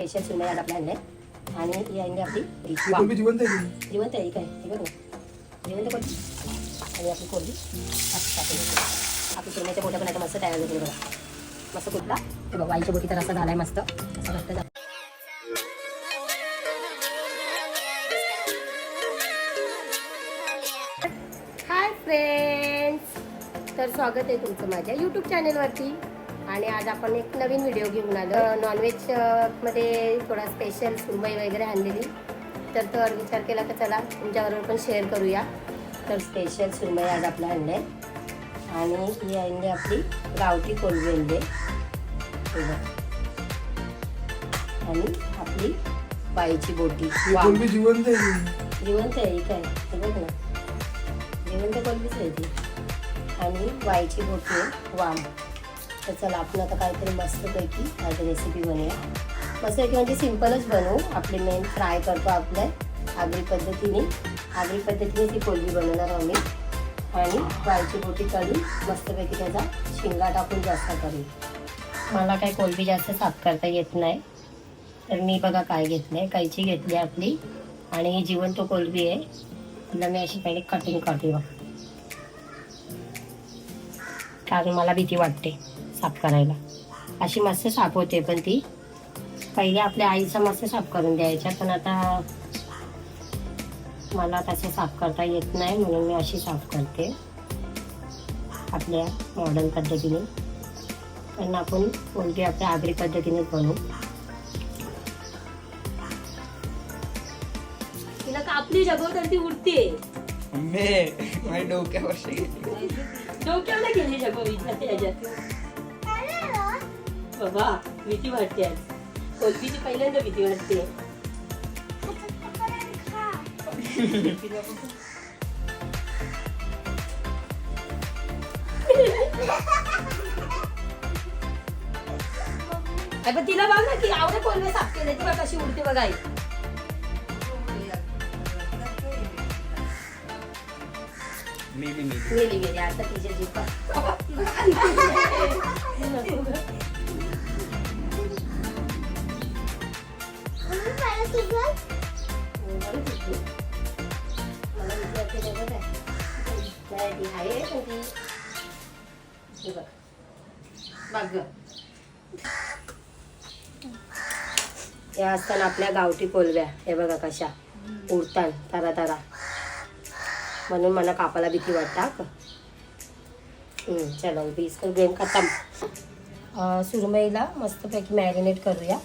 Special सुरमई आज आपल्या आणले आणि ही आणली आपली कोलंबी जिवंत आहे की? जिवंत आहे काय हे बघ ना जिवंत कोलंबी आणि आपली कोलंबी असं टाकून आपली सुरमईच्या बोट्या पण आता मस्त तयार झाली बघा मस्त कुठला हे बघ वाईच्या बोटी तर असा झालाय मस्त असा घट्ट झाला. हाय फ्रेंड्स, तर स्वागत आहे तुमचं माझ्या यूट्यूब चॅनलवरती. आणि आज आपण एक नवीन व्हिडिओ घेऊन आलो. नॉनव्हेज मध्ये थोडा स्पेशल सुरमई वगैरे आणलेली, तर विचार केला की चला तुमच्याबरोबर पण शेअर करूया. तर स्पेशल सुरमई आज आपल्या आणले आणि ही आणली आपली गावठी कोलंबी आणली आणि आपली बाईची बोटी. कोलंबी जिवंत आहे की? जिवंत आहे काय हे बघ ना जिवंत कोलंबीच आहे ती आणि वाईची बोटी आहे वाम. तर चला आपण आता काहीतरी मस्तपैकी आज रेसिपी बनवूया. मस्तपैकी म्हणजे सिम्पलच बनवू. आपली मेन फ्राय करतो आपल्या आगरी पद्धतीने ती कोलंबी बनवणार आम्ही आणि वाईची बोटी काढून मस्तपैकी त्याचा शिंगा टाकून जास्त करू. मला काय कोलंबी जास्त साफ करता येत नाही, तर मी बघा काय घेतलं आहे. कैची घेतली आपली आणि ही जिवंत कोलंबी आहे. तिला मी अशी पहिले कटिंग करते बघ, कारण मला भीती वाटते साफ करायला. अशी मस्त साफ होते, पण ती पहिले आपल्या आईचा मस्त साफ करून द्यायच्या, पण आता मला तसं साफ करता येत नाही म्हणून मी अशी साफ करते आपल्या मॉडर्न पद्धतीने. पण आपण कोणती आपल्या आगरी पद्धतीने बनवू. तिला कापली जगव तर ती उडते. माझ्या डोक्यावर डोक्याला गेली जगव बाबा भीती वाटते. आज कोलंबीची पहिल्यांदा भीती वाटते. पण तिला बघ ना की आवडे कोलंबी साफ केले ती बघ कशी उडते बघा. आई गेली आता तिच्या जीपा या असताना आपल्या गावठी कोलंब्या हे बघा कशा उडतात तारा तारा, म्हणून मला कापाला भीती वाटता. चलो इसको गेम खतम. सुरमईला मस्तपैकी मॅरिनेट करूया.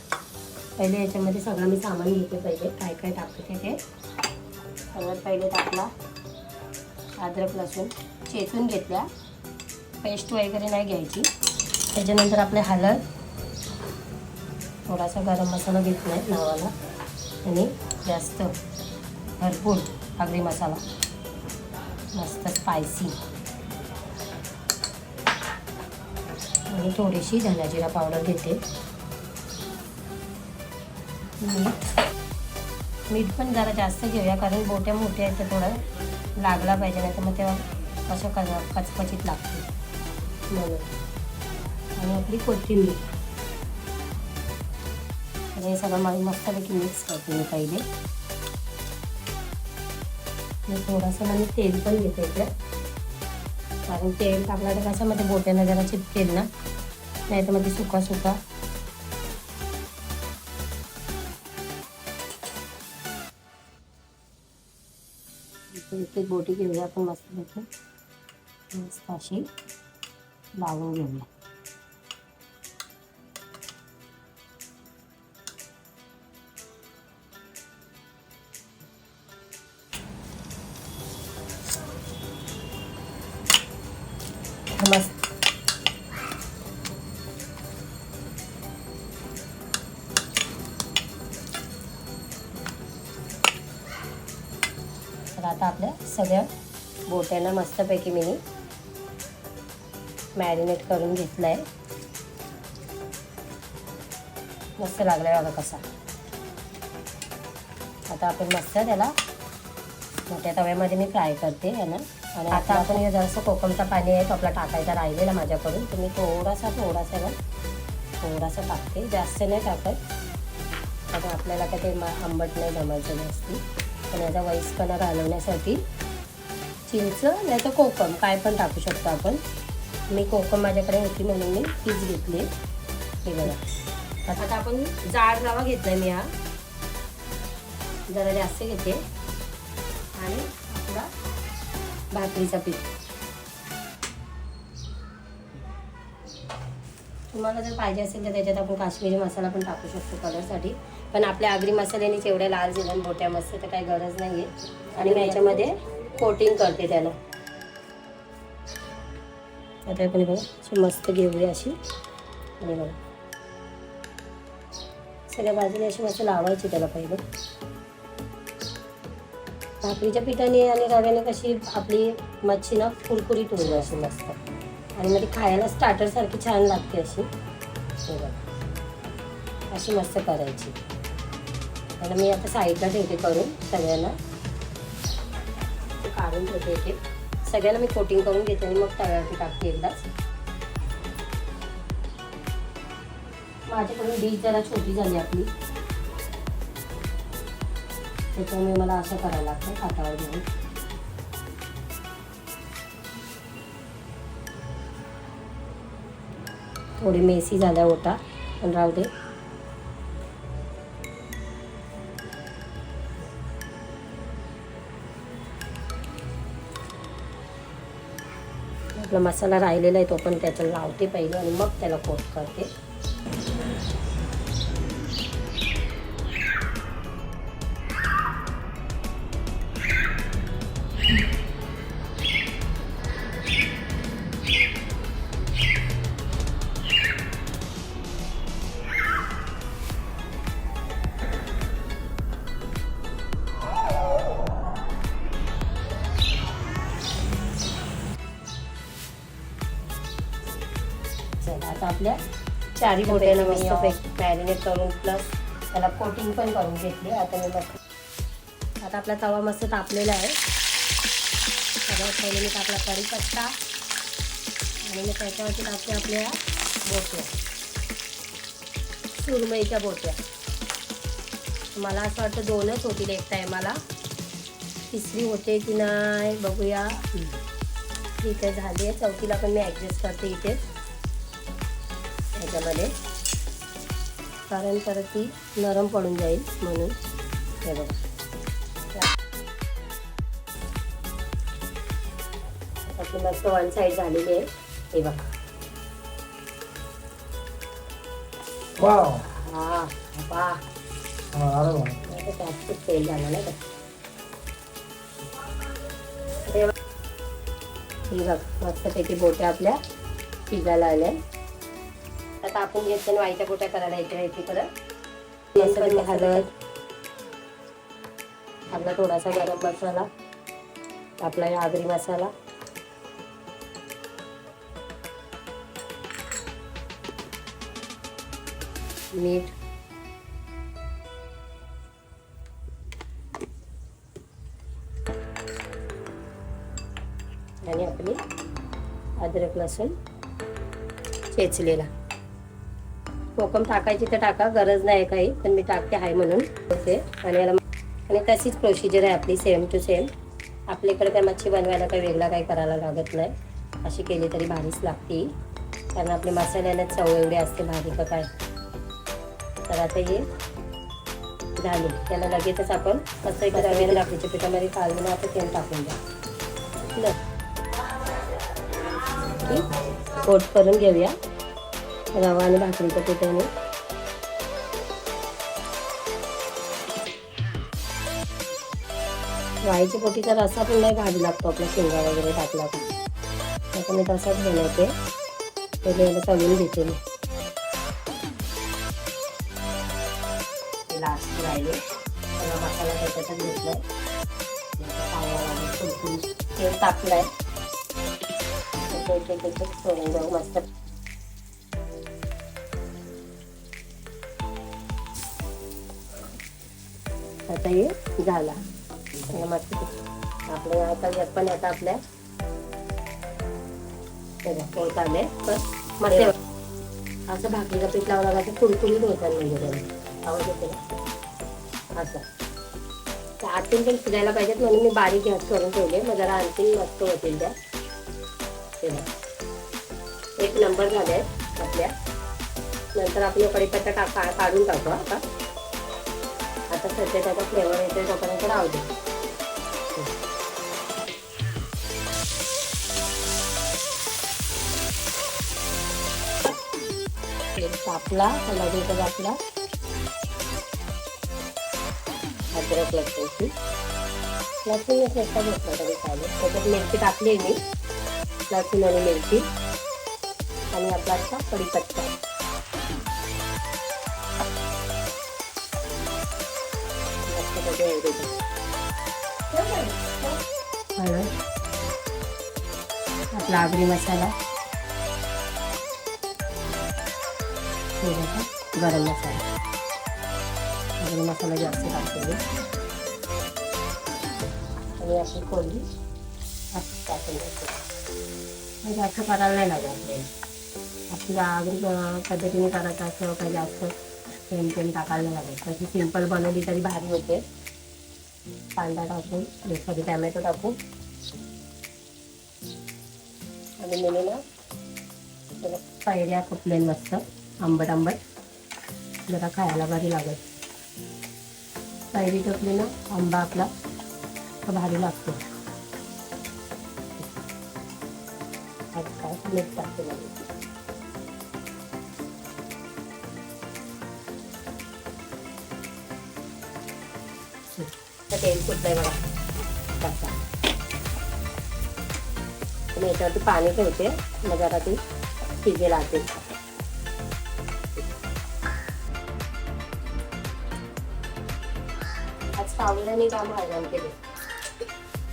पहिले याच्यामध्ये सगळं मी सामान घेते. पहिले काय काय टाकते ते सगळ्यात पहिले टाकला अद्रक लसूण चेचून घेतल्या, पेस्ट वगैरे नाही घ्यायची. त्याच्यानंतर आपले हळद, थोडासा गरम मसाला घेतला आहे नावाला आणि जास्त भरपूर आगरी मसाला मस्त स्पायसी आणि थोडीशी धना जिरा पावडर घेते. मीठ पण जरा जास्त घेऊया, कारण बोट्या मोठ्या आहेत तर थोडं लागला पाहिजे, नाही तर मग तेव्हा कसं कचकचीत लागते म्हणून. आणि आपली कोथिंबीर आणि हे सगळं मस्तपैकी मिक्स करते मी पहिले. थोडंसं मी तेल पण घेते इकडे, कारण तेल टाकला तर कसं मध्ये बोट्यांना जरा चिपकेल ना, नाही तर मध्ये सुका सुका. एक बोटी घेऊया आपण मस्तपैकी मस्त अशी लावून घेऊया. मस्त तर आता आपल्या सगळ्या बोट्यांना मस्तपैकी मी मॅरिनेट करून घेतलं आहे. मस्त लागला आहे बघा कसा. आता आपण मस्त त्याला मोठ्या तव्यामध्ये मी फ्राय करते याला. आणि आता आपण हे जरासं कोकमचा पाणी आहे तो आपला टाकायचा राहिलेला माझ्याकडून, तुम्ही थोडासा टाकते, जास्त नाही टाकत. त्याच्यामुळे आपल्याला काय ते आंबट नाही जमायचं जास्ती. पण याचा वयस्पणा घालवण्यासाठी चिंच नाही तर कोकम काय पण टाकू शकतो आपण. मी कोकम माझ्याकडे होती म्हणून मी तीच घेतली. हे बघा आता आपण जाड रवा घेतलाय मी, हा जरा जास्त घेते. आणि आपला भाकरीचा पीठ. तुम्हाला जर पाहिजे असेल तर त्याच्यात आपण काश्मीरी मसाला पण टाकू शकतो कलरसाठी. पण आपल्या आगरी मसाल्यानेच एवढ्या लाल झाल्या बोट्या मस्त, तर काही गरज नाही आहे. आणि मी याच्यामध्ये कोटिंग करते त्याला. आता आपण बघा अशी मस्त घेऊया अशी. आणि बघा सगळ्या बाजूने अशी मस्त लावायची त्याला पहिले. भाकरीच्या पिठाने आणि रव्याने कशी आपली मच्छी ना कुरकुरीत होईल अशी मस्त. आणि मग ती खायला स्टार्टरसारखी छान लागते अशी. अशी मस्त करायची. आणि मी आता साईडला ठेवते करून सगळ्यांना. काढून ठेवते इथे. सगळ्यांना मी कोटिंग करून घेते आणि मग तव्यावरती टाकते एकदाच. माझ्याकडून डिश जरा छोटी झाली आपली, त्याच्यामुळे मला असं करायला लागतं हातावर घेऊन. थोडी मेसी झाल्या ओटा पण राहू दे. आपला मसाला राहिलेला आहे तो पण त्याचा लावते पहिले आणि मग त्याला कोट करते. आता आपल्या चारी बोट्याला मस्त मॅरिनेट करून प्लस त्याला कोटिंग पण करून घेतली. आता मी मस्त आता आपला तवा मस्त तापलेला आहे. सगळ्यात पहिले मी टाकला कढीपत्ता आणि मी त्याच्यावरती टाकते आपल्या बोट्या, सुरमईच्या बोट्या. मला असं वाटतं 2च होतील एक टायमाला. तिसरी होते की नाही बघूया. ठीक आहे झाली आहे. चौथीला पण मी ॲडजस्ट करते इथे ह्याच्यामध्ये, कारण परत ती नरम पडून जाईल म्हणून. हे बघा आपली मस्त वन साईड झालेली आहे. हे बघा हा वा त्यात खूप तेल झालं नाही का. हे बघ मस्तपैकी बोट्या आपल्या शिजायला आल्या. आता आपण घेतलं वाईच्या बोट्या करायला इथे परत हळद, आपला थोडासा गरम मसाला, आपला आगरी मसाला, मीठ, आणि आपली अद्रक लसूण चेचलेला. कोकम टाकायची तर टाका, गरज नाही काही, पण मी टाकते आहे म्हणून होते. आणि याला आणि तशीच प्रोसिजर आहे आपली सेम टू सेम. आपल्याकडे काय मच्छी बनवायला काही वेगळा काही करायला लागत नाही. अशी केली तरी भारीच लागते, कारण आपल्या मसाल्याने चव एवढी असते भारी का काय. तर आता हे झाले त्याला लगेचच आपण मस्त एक रव्याला भाकरीच्या पिठामध्ये काढून आता तेल टाकून द्या. कोट करून घेऊया रवा आणि भाकरीच्या पिठाने. वाईच्या पोटीचा रस्सा पण नाही भाजी लागतो आपल्या शेंगा वगैरे टाकला का. आता मी तसाच बनवते. पहिले याला तळून घेते मी. लास्ट राहिले सगळा मसाला त्याच्यातच घेतलाय. तेल टाकलाय सोडून जाऊ मस्त. आता हे झाला मस्त आपल्या आता पण आता आपल्या पोट आले. पण मस्त असं भाकरीचं पीठ लावलं का ते कुरकुरीत होतात म्हणजे आवाज येतो ना असं. तर आतून पण शिजायला पाहिजेत म्हणून मी बारीक गॅस करून ठेवले, मग जरा आणखी मस्त होतील त्या. एक नंबर झाले आहेत आपल्या. नंतर आपण कढीपत्ता काढून टाकू. आता सध्या त्याचा फ्लेवर येतोय तोपर्यंत राहू दे. कापला लगेच आपला अद्रक लसूणची घेतला तरी चालेल. त्याच्यात मिरची टाकली मी, लसूण आणि मिरची आणि आपला असा कढीपत्ता. हळद, आपला आगरी मसाला, गरम मसाला. गरम मसाला जास्त टाकते आणि अशी कोळी टाकून देते. जास्त करायला नाही लागत आपल्याला. आपल्या आगरी पद्धतीने करायचं असं काही जास्त तेल टाकायला नाही लागत. तशी सिंपल बनवली तरी भारी होते. कांदा टाकून सॉरी टॅमॅटो टाकून आणि मी ना कैऱ्या कुठले मस्त आंबट आंबट जरा खायला भारी लागत. कैरी टाकली ना आंबा आपला भारी लागतो. मीठ टाकते तेल फुटलंय बघा. याच्यावरती पाणी ठेवते, मग जरा ती शिजेल आते. आज पावल्याने काम आराम केले.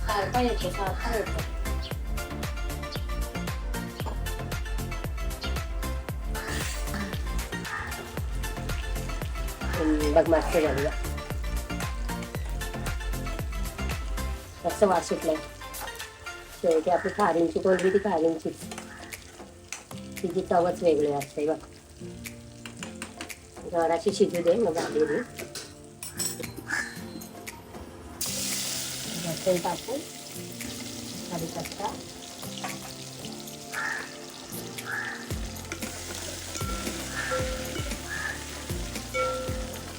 सारखा येतो सारखा येतो. बघ मस्त झाली. मस्त वास सुटलाय. शेवटी आपली खारींची कोळंबी ती खारींची तिची चवच वेगळी असते बघ. जराशी शिजू दे मग झालेली. लसूण टाकून कढीपत्ता,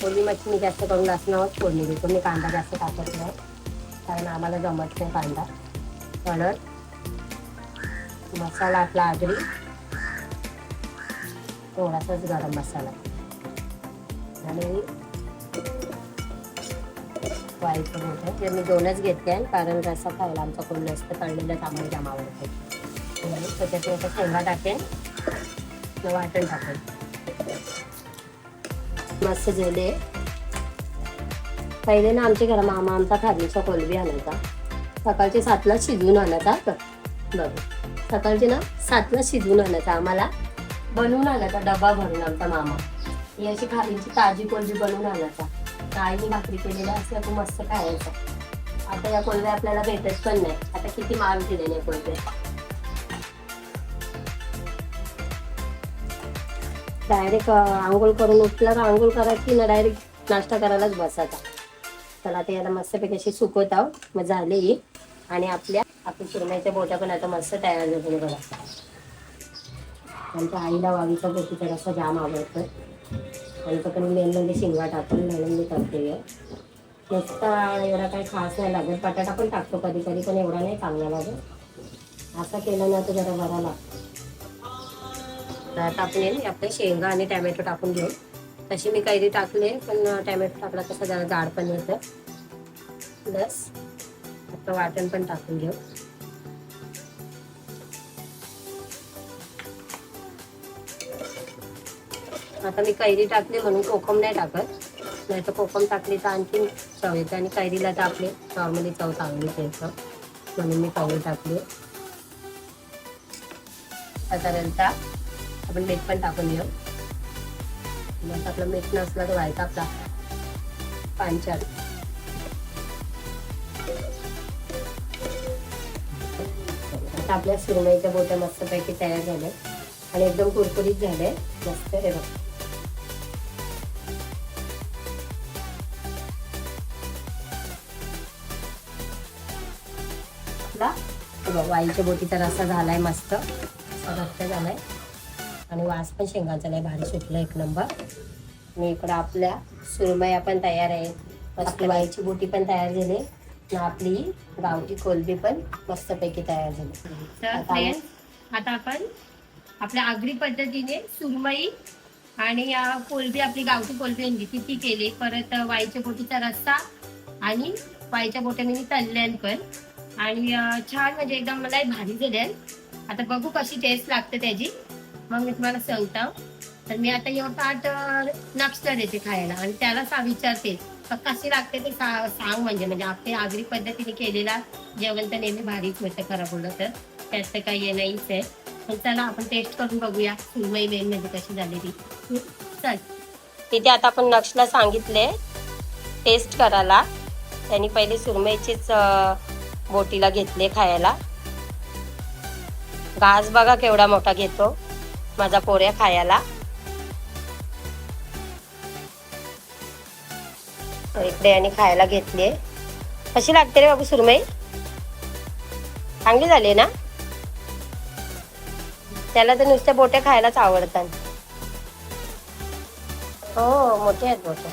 कोळी मच्छी मी जास्त करून लसणावरच फोडणी देतो. मी कांदा जास्त टाकत नाही कारण आम्हाला जमत नाही कांदा. हळद, मसाला आपला आगरी, थोडासाच गरम मसाला आणि वाईट होतं. ते मी 2च घेतले कारण रस्सा खायला आमचा कोण नसतं. तळलेलं आम्हाला जाम आवडतं. त्याच्यात मी शेंगा टाकेन, वाटण टाकेन. मस्त झाले. पहिले ना आमच्या घरा मामा आमचा खारीचा कोळंबी आणायचा. सकाळचे 7ला शिजवून आणायचा. बघ सकाळचे ना 7ला शिजवून आणायचा. आम्हाला बनवून आणायचा डबा भरून आमचा मामा. ही अशी खारीची ताजी कोळंबी बनवून आणायचा. आईने भाकरी केलेल्या असल्या खूप मस्त खायचं. आता या कोळंब्या आपल्याला भेटत पण नाही. आता किती महाग दिलेले कोळंबे. डायरेक्ट आंघोळ करून उठला का आंघोळ करायची ना डायरेक्ट नाश्ता करायलाच बसायचा. चला आता याला मस्तपैकी अशी सुकवत आहोत. मग झाले ही. आणि आपल्या सुरमईच्या बोट्या पण आता मस्त तयार झाले बघा. आमच्या आईला वावीचा बोटी तर असं जाम आवडतं. आणि तो पण मेन म्हणजे शिंगा टाकून म्हणून मी करते. नुसता एवढा काही खास नाही लागत. बटाटा पण टाकतो कधी कधी पण एवढा नाही चांगला लागत. असं केलं ना तर जरा बरा लागतो. तर आता आपण आपले शेंगा आणि टॅमॅटो टाकून घेऊ. तशी मी कैरी टाकले पण टॅमॅटो टाकला तसं जरा जाड पण येतं. प्लस आता वाटण पण टाकून घेऊ. आता मी कैरी टाकली म्हणून कोकम नाही टाकत. नाही तर कोकम टाकली तर आणखी चव येते. आणि कैरीला तर आपली नॉर्मली चव चांगलीच येतं म्हणून मी कैरी टाकली. साधारणतः आपण मीठ पण टाकून घेऊ. मग आपलं मीठ नसलं तर व्हायचं आपला 5-4. आता आपल्या सुरमईच्या बोट्या मस्तपैकी तयार झाल्या आणि एकदम कुरकुरीत झाले. मस्त हे बघ आता हे बघ, वाईच्या बोटीचा रस्सा झालाय मस्त असा घट्ट झालाय आणि वास पण शेंगाचा लय भारी सुटला एक नंबर. आणि इकडं आपल्या सुरमया पण तयार आहे. आपली वाईची बोटी पण तयार झाली आणि आपली गावठी कोलबी पण मस्तपैकी तयार झाली. तर फ्रेंड्स, आता आपण आपल्या आगरी पद्धतीने सुरमई आणि कोलबी, आपली गावठी कोलबी आणली ती केली. परत वाईच्या बोटीचा रस्सा आणि वाईच्या बोट्याने तळल्यान पण आणि छान म्हणजे एकदम मला भारी झाले. आता बघू कशी टेस्ट लागते त्याची, मग मी तुम्हाला सांगतो. तर मी आता एवढं ताट नक्षला देते खायला आणि त्याला विचारते कशी लागते ते सांग. म्हणजे आपली आगरी पद्धतीने केलेला जेवण तर नेहमी भारीच होतं खरं बोललं तर, त्यात तर काही नाहीच आहे. पण चला आपण टेस्ट करून बघूया सुरमई मेन म्हणजे कशी झाली ती. चल, तिथे आता आपण नक्षला सांगितले टेस्ट करायला. त्यांनी पहिले सुरमईचीच बोटीला घेतले खायला. घास बघा केवढा मोठा घेतो माझा पोऱ्या खायला. इकडे आणि खायला घेतले. कशी लागते रे बाबू सुरमई? चांगली झाली ना? त्याला तर नुसत्या बोट्या खायलाच आवडतात. हो, मोठे आहेत बोट्या.